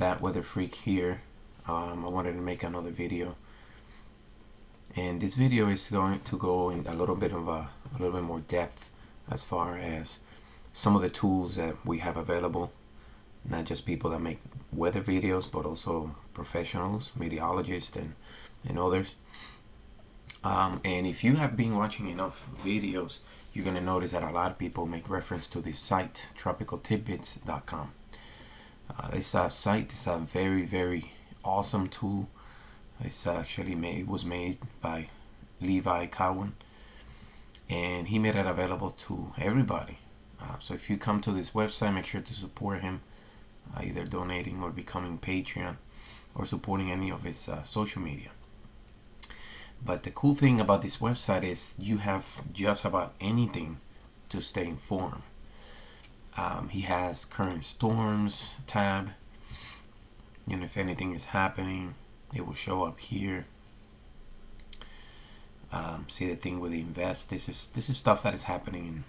Bad Weather Freak here. I wanted to make another video, and this video is going to go in a little bit more depth as far as some of the tools that we have available. Not just people that make weather videos, but also professionals, meteorologists, and others. And if you have been watching enough videos, you're going to notice that a lot of people make reference to this site, tropicaltidbits.com. This site is a very, very awesome tool. It's actually it was made by Levi Cowan, and he made it available to everybody. So if you come to this website, make sure to support him, either donating or becoming Patreon or supporting any of his social media. But the cool thing about this website is you have just about anything to stay informed. He has current storms tab. If anything is happening, it will show up here. See the thing with the invest. This is stuff that is happening in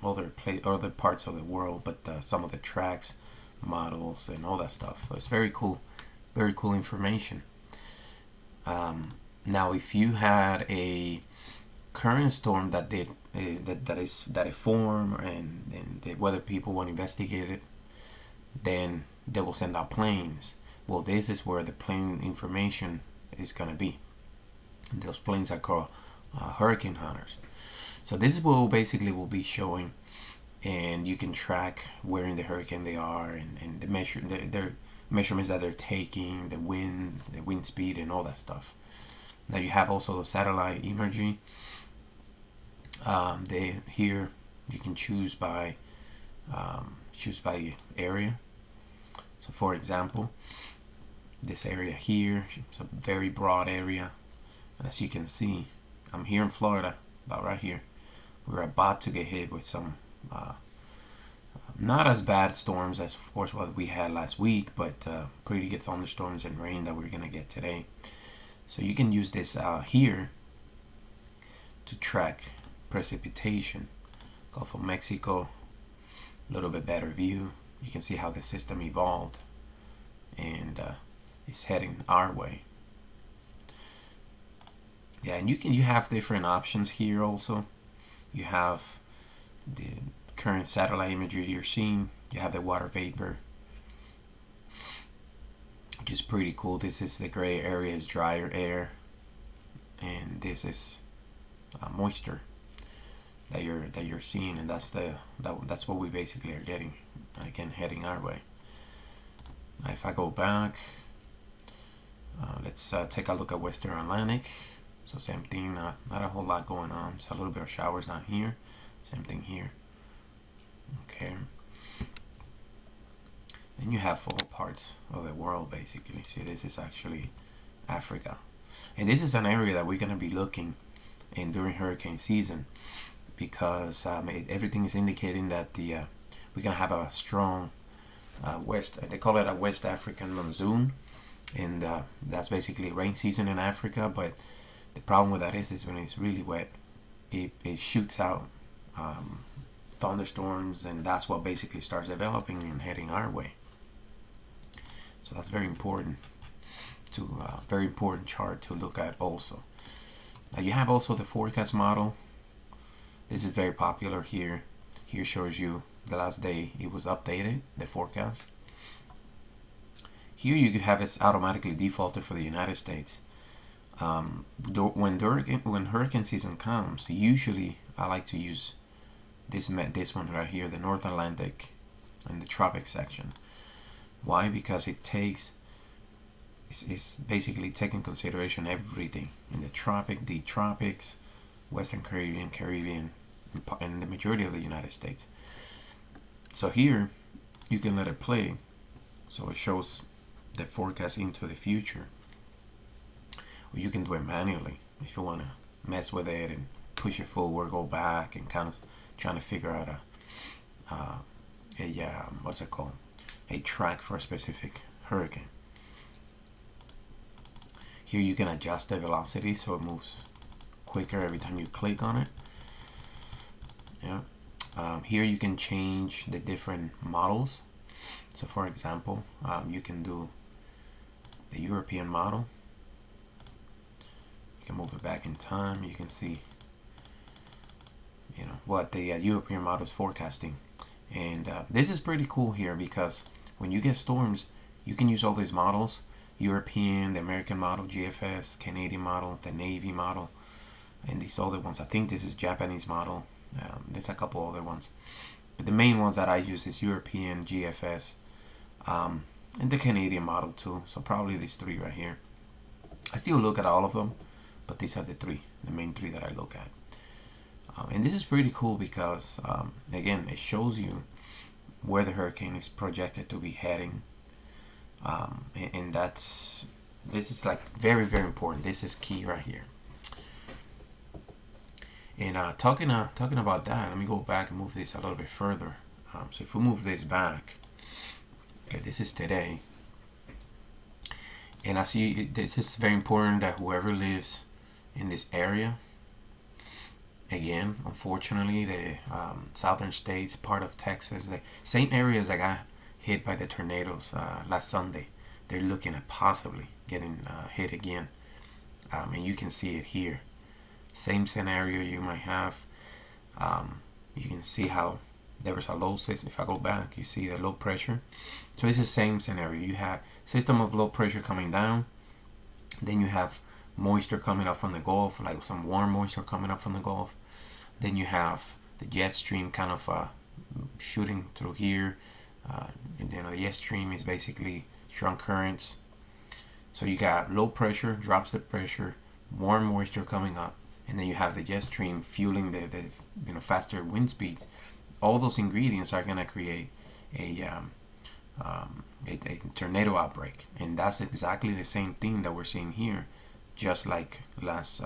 other parts of the world, but some of the tracks, models, and all that stuff. So it's very cool information. Now, if you had a current storm that it formed and the weather people want to investigate it, then they will send out planes. Well, this is where the plane information is going to be. And those planes are called hurricane hunters. So this is what basically will be showing, and you can track where in the hurricane they are, and their measurements that they're taking, the wind speed, and all that stuff. Now you have also the satellite imagery. Here you can choose by area. So for example, this area here, it's a very broad area, and as you can see, I'm here in Florida, about right here. We're about to get hit with some not as bad storms as, of course, what we had last week, but pretty good thunderstorms and rain that we're gonna get today. So you can use this here to track precipitation. Gulf of Mexico, a little bit better view. You can see how the system evolved and it's heading our way. Yeah, and you have different options here also. You have the current satellite imagery you're seeing. You have the water vapor, which is pretty cool. This is the gray area is drier air, and this is moisture that you're seeing, and that's what we basically are getting. Again, heading our way. Now, if I go back, let's take a look at Western Atlantic. So same thing, not a whole lot going on. It's a little bit of showers down here. Same thing here. Okay. And you have all parts of the world basically. See, this is actually Africa, and this is an area that we're gonna be looking in during hurricane season, because everything is indicating that we're gonna have a strong they call it a West African monsoon, and that's basically rain season in Africa. But the problem with that is when it's really wet, it shoots out thunderstorms, and that's what basically starts developing and heading our way. So that's very important chart to look at also. Now you have also the forecast model. This is very popular here. Here shows you the last day it was updated, the forecast. Here you have it automatically defaulted for the United States. When hurricane season comes, usually I like to use this one right here, the North Atlantic and the tropic section. Why? Because it's basically taking consideration everything in the tropics, Western Caribbean, and the majority of the United States. So here you can let it play, so it shows the forecast into the future. Or you can do it manually if you want to mess with it and push it forward, go back, and kind of trying to figure out a track for a specific hurricane. Here you can adjust the velocity so it moves quicker every time you click on it. Yeah. Here you can change the different models. So for example, you can do the European model. You can move it back in time. You can see, you know, what the European model is forecasting. And this is pretty cool here, because when you get storms, you can use all these models: European, the American model, GFS, Canadian model, the Navy model, and these other ones. I think this is Japanese model. There's a couple other ones, but the main ones that I use is European, GFS, and the Canadian model too. So probably these three right here. I still look at all of them, but these are the main three that I look at. And this is pretty cool because, again, it shows you where the hurricane is projected to be heading. And this is like very, very important. This is key right here. And talking about that, let me go back and move this a little bit further. So if we move this back, okay, this is today. And I see this is very important that whoever lives in this area, again, unfortunately, the southern states, part of Texas, the same areas that got hit by the tornadoes last Sunday, they're looking at possibly getting hit again. And you can see it here. Same scenario you might have. You can see how there was a low system. If I go back, you see the low pressure. So it's the same scenario. You have system of low pressure coming down. Then you have moisture coming up from the Gulf, like some warm moisture coming up from the Gulf. Then you have the jet stream kind of shooting through here. And the jet stream is basically strong currents. So you got low pressure, drops the pressure, warm moisture coming up, and then you have the jet stream fueling the faster wind speeds. All those ingredients are gonna create a tornado outbreak, and that's exactly the same thing that we're seeing here, just like last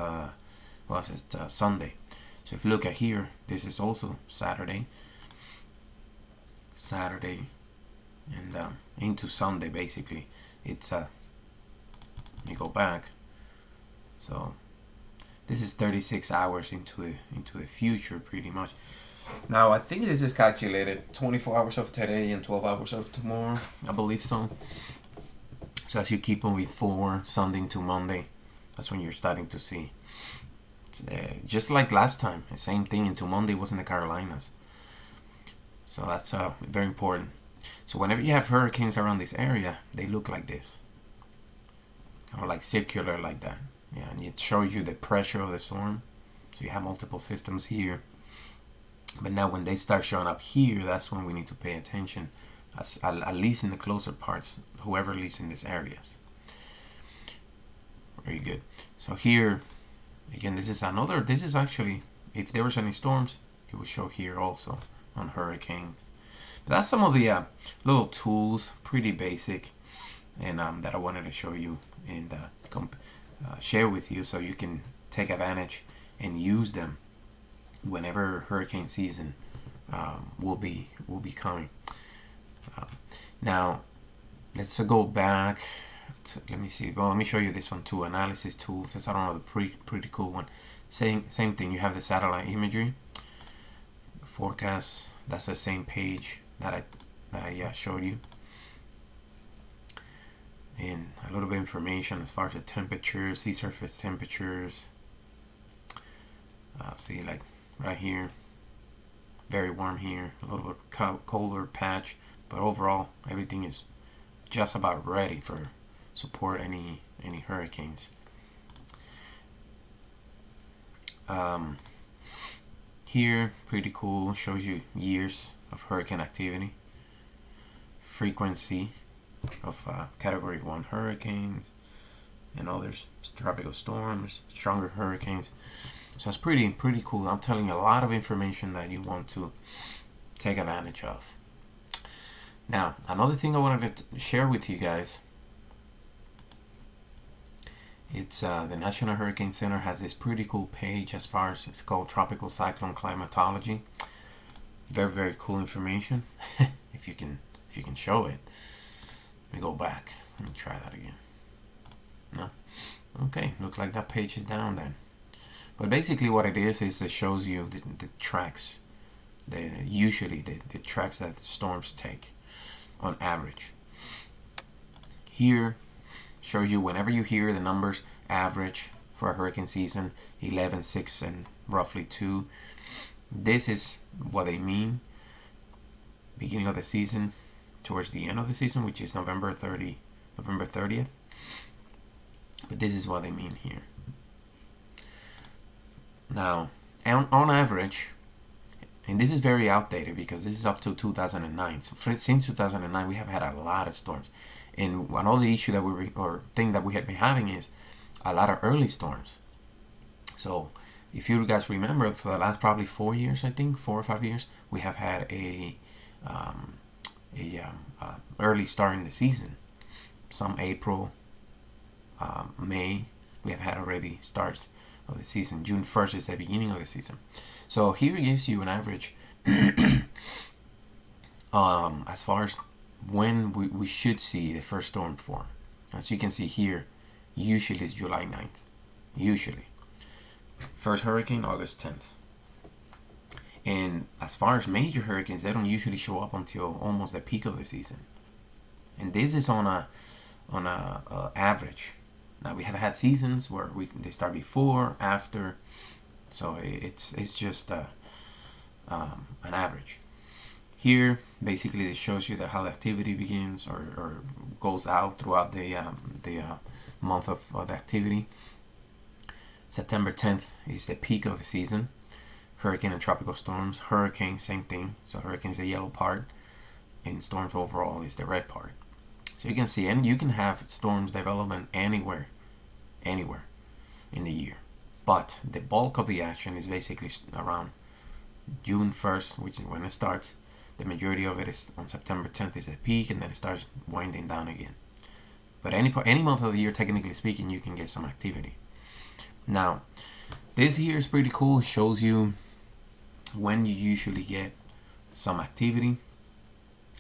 Sunday. So if you look at here, this is also Saturday, and into Sunday basically. It's let me go back. So this is 36 hours into the future, pretty much. Now I think this is calculated 24 hours of today and 12 hours of tomorrow. I believe so. So as you keep moving forward, Sunday into Monday, that's when you're starting to see. Just like last time, the same thing. Into Monday was in the Carolinas. So that's very important. So whenever you have hurricanes around this area, they look like this, kind of like circular like that. Yeah, and it shows you the pressure of the storm. So you have multiple systems here. But now when they start showing up here, that's when we need to pay attention, at least in the closer parts, whoever lives in these areas. Very good. So here, again, this is actually, if there was any storms, it would show here also on hurricanes. But that's some of the little tools, pretty basic, and that I wanted to show you and share with you, so you can take advantage and use them whenever hurricane season will be coming. Now let's go back to, let me see. Well, let me show you this one too. Analysis tools. That's another pretty cool one. Same thing. You have the satellite imagery forecast. That's the same page that I showed you, and a little bit of information as far as the temperatures, sea surface temperatures. See, like right here, very warm here, a little bit colder patch, but overall everything is just about ready for support any hurricanes. Here, pretty cool, shows you years of hurricane activity, frequency of category 1 hurricanes and others, tropical storms, stronger hurricanes. So it's pretty cool. I'm telling you a lot of information that you want to take advantage of. Now, another thing I wanted to share with you guys, it's the National Hurricane Center has this pretty cool page as far as, it's called Tropical Cyclone Climatology. Very, very cool information. if you can show it. Let me go back. Let me try that again. No? Okay, looks like that page is down then. But basically what it is it shows you the tracks, usually the tracks that the storms take. on average. Here shows you whenever you hear the numbers average for a hurricane season, 11, 6, and roughly 2. This is what they mean. Beginning of the season towards the end of the season, which is November 30th. But this is what they mean here. Now, on average, and this is very outdated because this is up to 2009. So since 2009, we have had a lot of storms. And another issue that thing that we have been having is a lot of early storms. So if you guys remember, for the last probably 4 years, I think 4 or 5 years, we have had a early start in the season. Some April, May, we have had already starts of the season. June 1st is the beginning of the season. So here it gives you an average as far as when we should see the first storm form. As you can see here, usually it's July 9th. Usually. First hurricane, August 10th. And as far as major hurricanes, they don't usually show up until almost the peak of the season. And this is on a average. Now we have had seasons where they start before, after, so it's just an average. Here, basically, it shows you how the activity begins or goes out throughout the month of the activity. September 10th is the peak of the season. Hurricane and tropical storms. Hurricane, same thing. So hurricane is the yellow part, and storms overall is the red part. So you can see, and you can have storms development anywhere in the year. But the bulk of the action is basically around June 1st, which is when it starts. The majority of it is on September 10th is the peak, and then it starts winding down again. But any month of the year, technically speaking, you can get some activity. Now, this here is pretty cool. It shows you when you usually get some activity.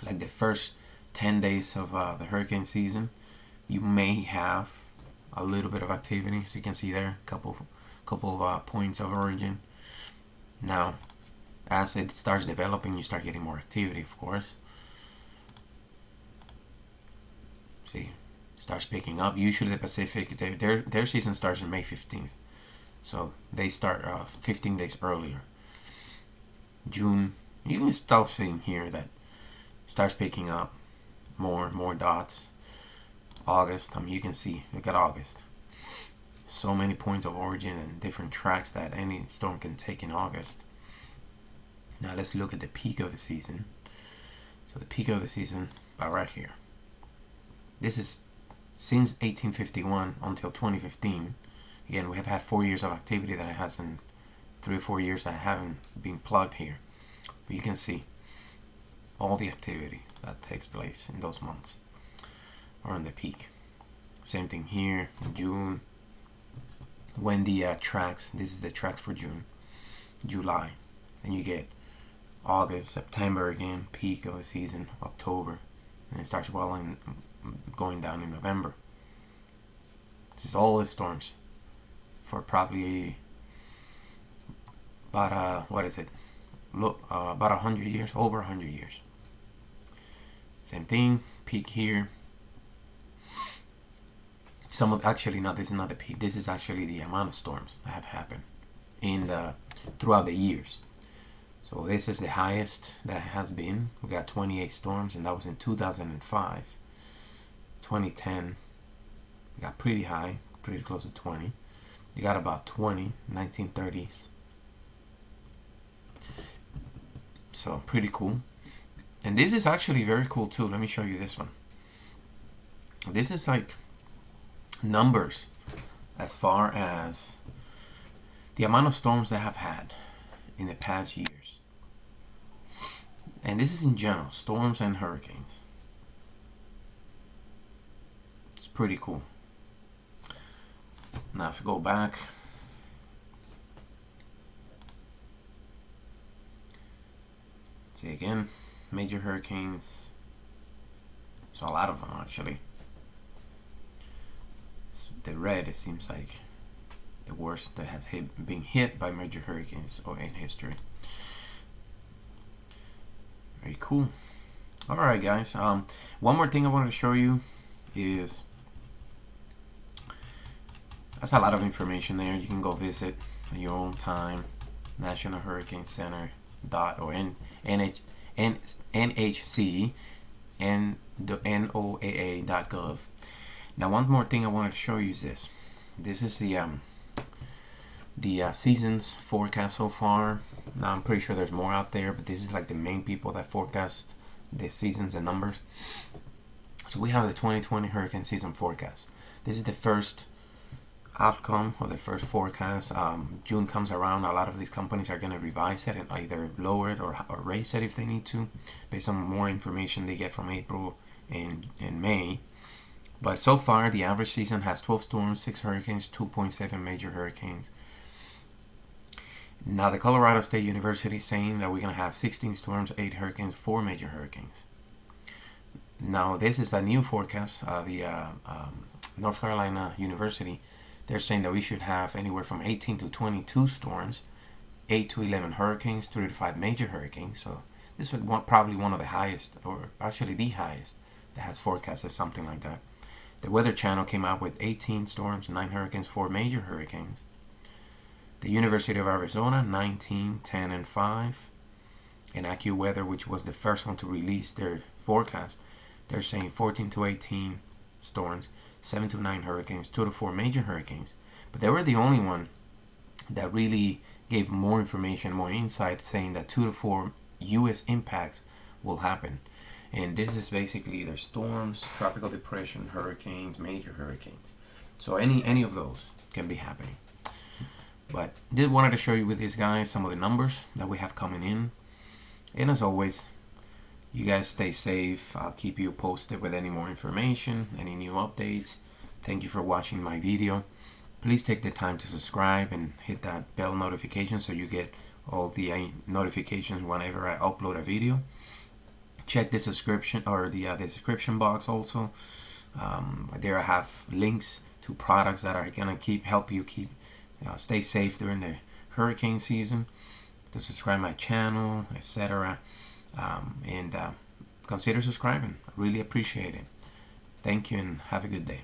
Like the first 10 days of the hurricane season, you may have a little bit of activity. So you can see there, couple of points of origin. Now, as it starts developing, you start getting more activity, of course. See, starts picking up. Usually the Pacific, their season starts on May 15th. So they start 15 days earlier. June, you can start seeing here that starts picking up more dots. August, you can see, look at August. So many points of origin and different tracks that any storm can take in August. Now let's look at the peak of the season. So the peak of the season, about right here. This is since 1851 until 2015. Again, we have had 4 years of activity that hasn't, 3 or 4 years that haven't been plugged here. But you can see all the activity that takes place in those months are on the peak. Same thing here in June. When the tracks, this is the tracks for June, July, and you get August, September again, peak of the season, October, and it starts going down in November. This is all the storms for probably about about 100 years, over 100 years. Same thing, peak here. Actually, no, this is not the peak. This is actually the amount of storms that have happened throughout the years. So this is the highest that has been. We got 28 storms, and that was in 2005. 2010, we got pretty high, pretty close to 20. You got about 20, 1930s. So pretty cool. And this is actually very cool too. Let me show you this one. This is like numbers as far as the amount of storms they have had in the past years. And this is in general, storms and hurricanes. It's pretty cool. Now if you go back, see again, major hurricanes. So a lot of them actually. The red, it seems like the worst that has been hit by major hurricanes in history. Very cool. All right, guys. One more thing I wanted to show you is that's a lot of information there. You can go visit at your own time. National Hurricane Center dot or NHC and the NOAA.gov. Now, one more thing I wanted to show you is this. This is the seasons forecast so far. Now, I'm pretty sure there's more out there, but this is like the main people that forecast the seasons and numbers. So we have the 2020 hurricane season forecast. This is the first outcome or the first forecast. June comes around, a lot of these companies are going to revise it and either lower it or raise it if they need to, based on more information they get from April and May. But so far, the average season has 12 storms, 6 hurricanes, 2.7 major hurricanes. Now, the Colorado State University is saying that we're going to have 16 storms, 8 hurricanes, 4 major hurricanes. Now, this is a new forecast. The North Carolina University, they're saying that we should have anywhere from 18 to 22 storms, 8 to 11 hurricanes, 3 to 5 major hurricanes. So this was probably one of the highest, or actually the highest, that has forecasted something like that. The Weather Channel came out with 18 storms, 9 hurricanes, 4 major hurricanes. The University of Arizona, 19, 10, and 5. And AccuWeather, which was the first one to release their forecast, they're saying 14 to 18 storms, 7 to 9 hurricanes, 2 to 4 major hurricanes. But they were the only one that really gave more information, more insight, saying that 2 to 4 U.S. impacts will happen. And this is basically either storms, tropical depression, hurricanes, major hurricanes. So any of those can be happening. But did wanted to show you with these guys some of the numbers that we have coming in. And as always, you guys stay safe. I'll keep you posted with any more information, any new updates. Thank you for watching my video. Please take the time to subscribe and hit that bell notification so you get all the notifications whenever I upload a video. Check the subscription or the description box also. There I have links to products that are gonna help you stay safe during the hurricane season. To subscribe my channel, etc. And consider subscribing. I really appreciate it. Thank you and have a good day.